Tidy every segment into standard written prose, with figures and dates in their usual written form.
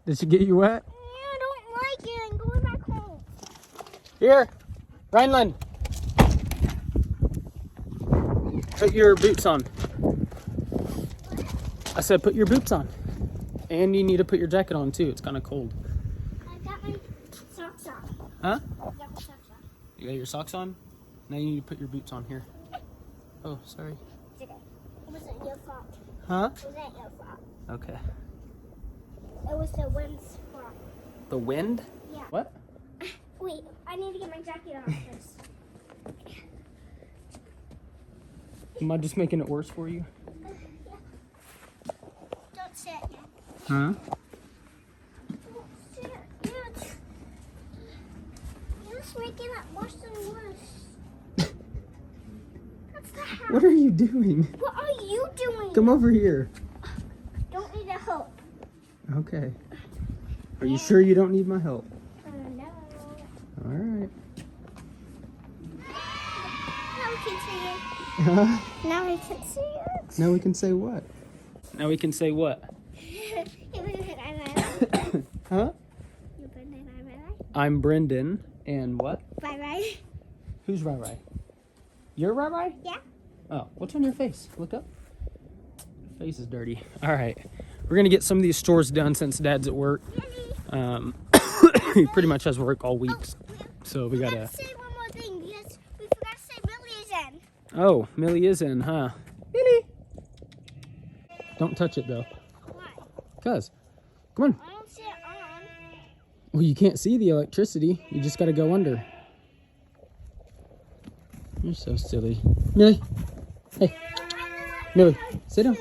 Did she get you wet? Yeah, I don't like it. I'm going back home. Here, Rhineland. Put your boots on. I said put your boots on. And you need to put your jacket on too. It's kind of cold. I got my socks on. Huh? I got my socks on. You got your socks on? Now you need to put your boots on here. Oh, sorry. It's okay. It wasn't your fault. Huh? It wasn't your fault. Okay. It was the wind's fault. The wind? Yeah. What? Wait, I need to get my jacket on first. Am I just making it worse for you? Yeah. Don't sit. Huh? Don't sit. You're just making it worse and worse. That's the house. What are you doing? What are you doing? Come over here. Don't need a help. Okay. Are you sure you don't need my help? No. All right. Now we can see it. Huh? Now we can see it. Now we can say what? Now we can say what? Huh? I'm Brendan, and what? Bye-bye. Who's RhyRhy? You're RhyRhy? Yeah. Oh, what's on your face? Look up. Face is dirty. All right. We're going to get some of these chores done since Dad's at work. He pretty much has work all week. So we got to... say one more thing because we forgot to say Millie is in. Oh, Millie is in, huh? Millie! Don't touch it, though. Why? Because. Come on. I don't see it on. Well, you can't see the electricity. You just got to go under. You're so silly. Millie. Hey. Millie, sit down.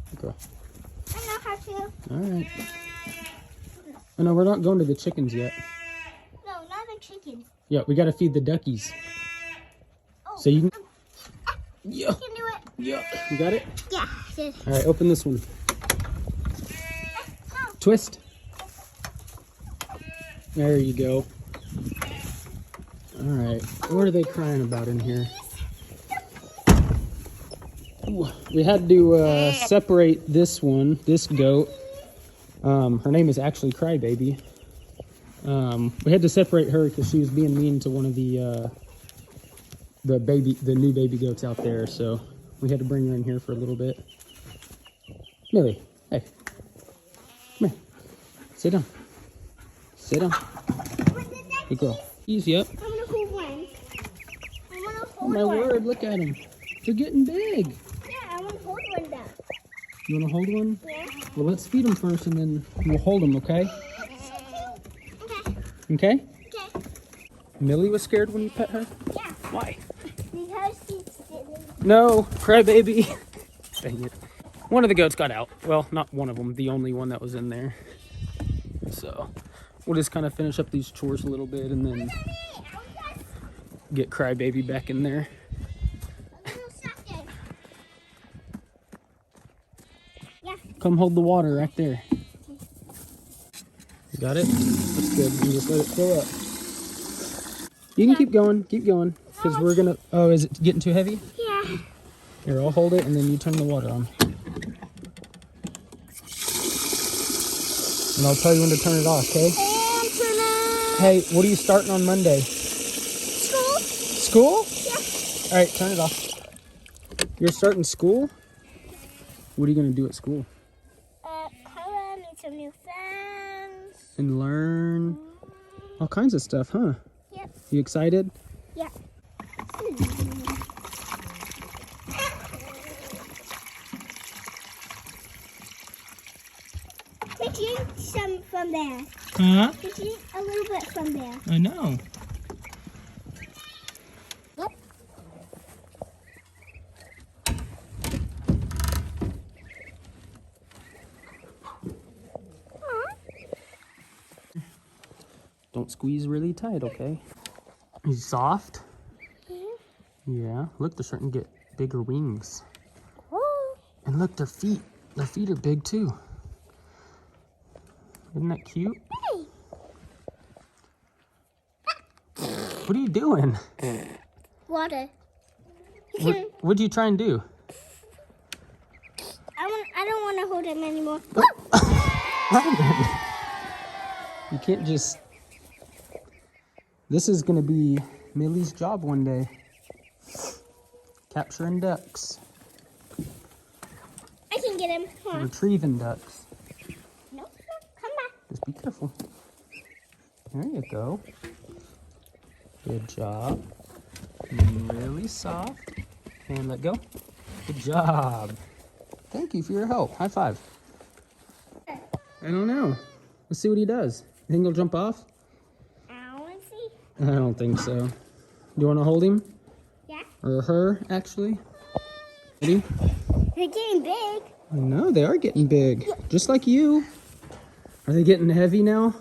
Good girl. I know how to. All right. Oh, no, we're not going to the chickens yet. No, not the chickens. Yeah, we got to feed the duckies. Oh, So you can... Yeah. I can do it. Yeah. You got it? Yeah, I did. All right, open this one. No. Twist. There you go. All right. What are they crying about in here? Ooh, we had to separate this one, this goat. Her name is actually Crybaby. We had to separate her because she was being mean to one of the new baby goats out there. So we had to bring her in here for a little bit. Millie, hey, come here. Sit down. Sit down. Good girl. Easy up. I'm gonna hold one. I wanna Oh hold my one. word! Look at them. They're getting big. Yeah, I wanna hold one down. You want to hold one? Yeah. Well, let's feed them first, and then we'll hold them. Okay? Okay. Okay. Okay. Millie was scared when you pet her. Yeah. Why? Because she's sitting. No, Crybaby. Dang it. One of the goats got out. Well, not one of them. The only one that was in there. So we'll just kind of finish up these chores a little bit, and then get Crybaby back in there. Yeah. Come hold the water right there. You got it? That's good. You just let it fill up. You can keep going, because we're gonna. Oh, is it getting too heavy? Yeah. Here, I'll hold it, and then you turn the water on. And I'll tell you when to turn it off, okay? Hey, what are you starting on Monday? School? School? Yeah. All right, turn it off. You're starting school? What are you gonna do at school? Color, meet some new friends. And learn all kinds of stuff, huh? Yep. You excited? Yeah. Did you eat some from there? Huh? Did you eat a little bit from there? I know. Yep. Don't squeeze really tight, okay? He's soft? Yeah. Look, they're starting to get bigger wings. Oh. And look, their feet. Their feet are big too. Isn't that cute? Hey. What are you doing? Water. What'd you try and do? I don't want to hold him anymore. Rhineland. You can't just... This is gonna be Millie's job one day. Capturing ducks. I can get him. Come on. Retrieving ducks. No, come back. Just be careful. There you go. Good job. Really soft. And let go. Good job. Thank you for your help. High five. I don't know. Let's see what he does. You think he'll jump off? I want to see. I don't think so. Do you want to hold him? Yeah. Or her, actually? Ready? They're getting big. I know, they are getting big. Just like you. Are they getting heavy now?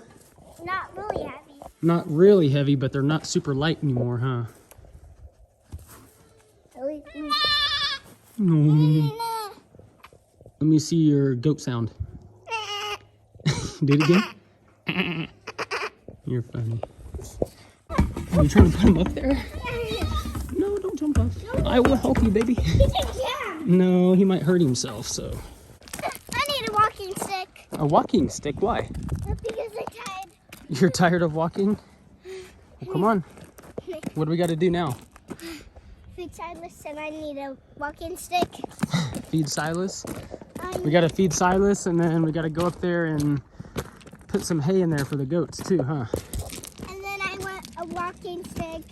Not really heavy. Not really heavy, but they're not super light anymore, huh? No. Let me see your goat sound. Did it again? You're funny. Are you trying to put him up there? No, don't jump off. I will help you, baby. He can jump. No, he might hurt himself, so. I need a walking stick. A walking stick? Why? Because I'm tired. You're tired of walking? Well, come on. What do we got to do now? Feed Silas and I need a walking stick. Feed Silas? We got to feed Silas, and then we got to go up there and put some hay in there for the goats too, huh? And then I want a walking stick.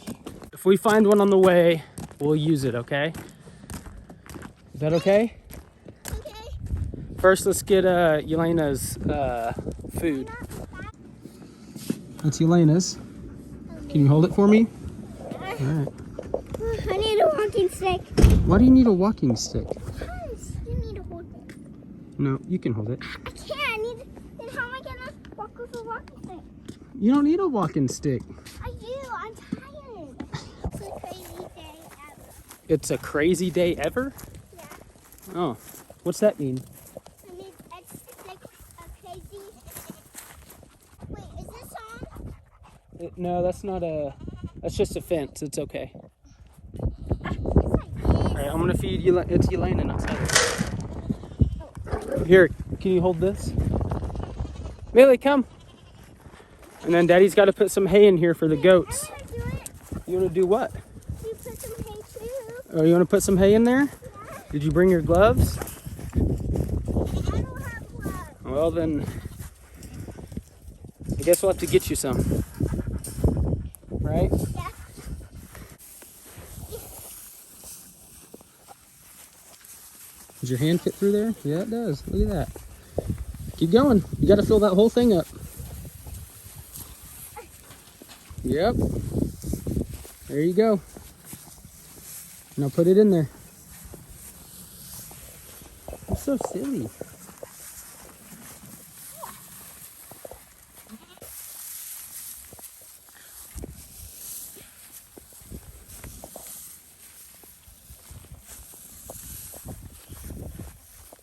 If we find one on the way, we'll use it, okay? Is that okay? Okay. First, let's get Elena's food. That's Elena's. Can you hold it for me? All right. I need a walking stick. Why do you need a walking stick? Because you need to hold it. No, you can hold it. I can't. I need. Then how am I gonna walk with a walking stick? You don't need a walking stick. I do. I'm tired. It's a crazy day ever. It's a crazy day ever? Yeah. Oh, what's that mean? I mean, it's like a crazy. Wait, is this on? No, that's not a. That's just a fence. It's okay. All right, I'm gonna feed you. It's Elena, not Silas. Here, can you hold this? Millie, come. And then Daddy's got to put some hay in here for the goats. I want to do it. You want to do what? You put some hay too. Oh, you want to put some hay in there? Yeah. Did you bring your gloves? I don't have gloves. Well, then I guess we'll have to get you some. Right? Yeah. Does your hand fit through there? Yeah, it does. Look at that. Keep going. You got to fill that whole thing up. Yep. There you go. Now put it in there. You're so silly.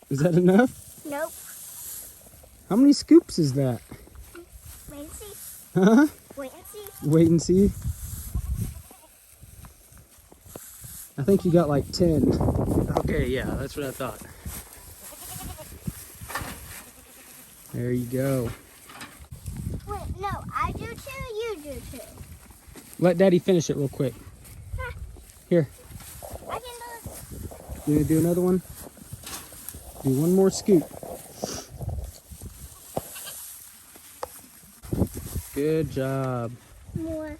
Is that enough? Nope. How many scoops is that? Wait and see. Huh? Wait and see. Wait and see. I think you got like 10. Okay, yeah, that's what I thought. There you go. Wait, no, I do two, you do two. Let Daddy finish it real quick. Huh. Here, I can do it. you gonna do another one? Do one more scoop. Good job. More.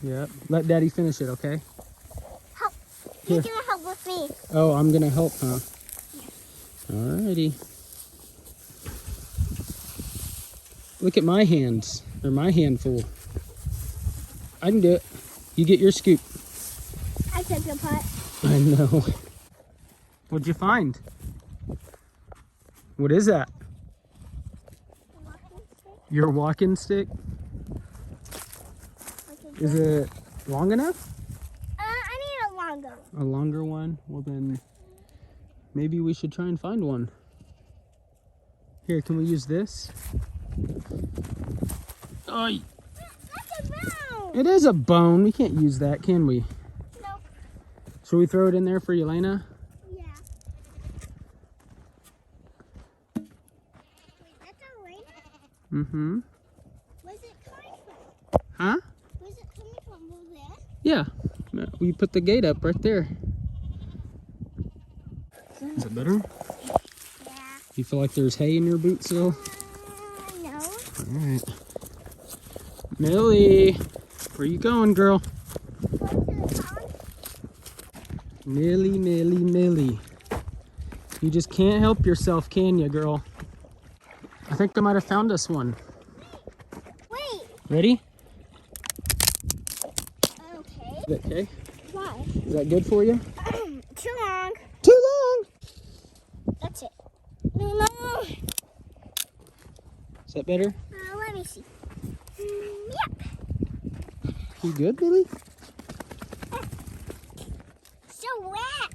Yep. Let Daddy finish it, okay? Help. Here. You're gonna help with me. Oh, I'm gonna help, huh? Alrighty. Look at my hands, or my handful. I can do it. You get your scoop. I took a putt. I know. What'd you find? What is that? Your walking stick? Is it long enough? I need a longer. A longer one? Well then, maybe we should try and find one. Here, can we use this? Oh, That's a bone. it is a bone. We can't use that, can we? Nope. Should we throw it in there for Elena? Yeah. Wait, that's a ring? Mm-hmm. Huh? Where's it coming from? Over there? Yeah. We put the gate up right there. Is it better? Yeah. You feel like there's hay in your boot still? No. Alright. Millie, where you going, girl? Going to the pond? Millie, Millie, Millie. You just can't help yourself, can you, girl? I think I might have found us one. Wait. Ready? Okay. Is that okay? Why? Is that good for you? Too long. Too long! That's it. No. Is that better? Let me see. Yep. You good, Millie? So wet.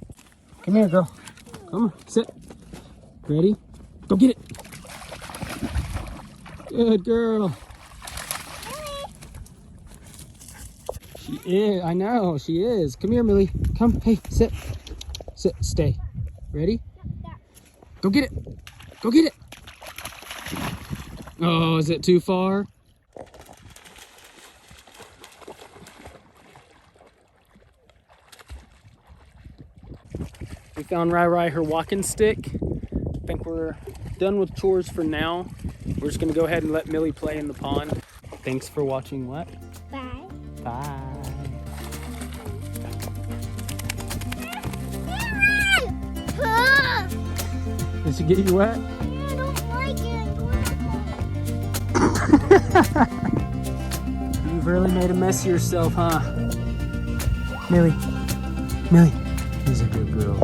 Come here, girl. Come on, sit. Ready? Go get it. Good girl. She is. I know, she is. Come here, Millie. Come. Hey, sit. Sit. Stay. Ready? Go get it. Go get it. Oh, is it too far? We found RhyRhy her walking stick. I think we're done with chores for now. We're just gonna go ahead and let Millie play in the pond. Thanks for watching. What? Bye. Bye. Did she get you wet? I don't like it. You've really made a mess of yourself, huh? Millie. Millie. He's a good girl.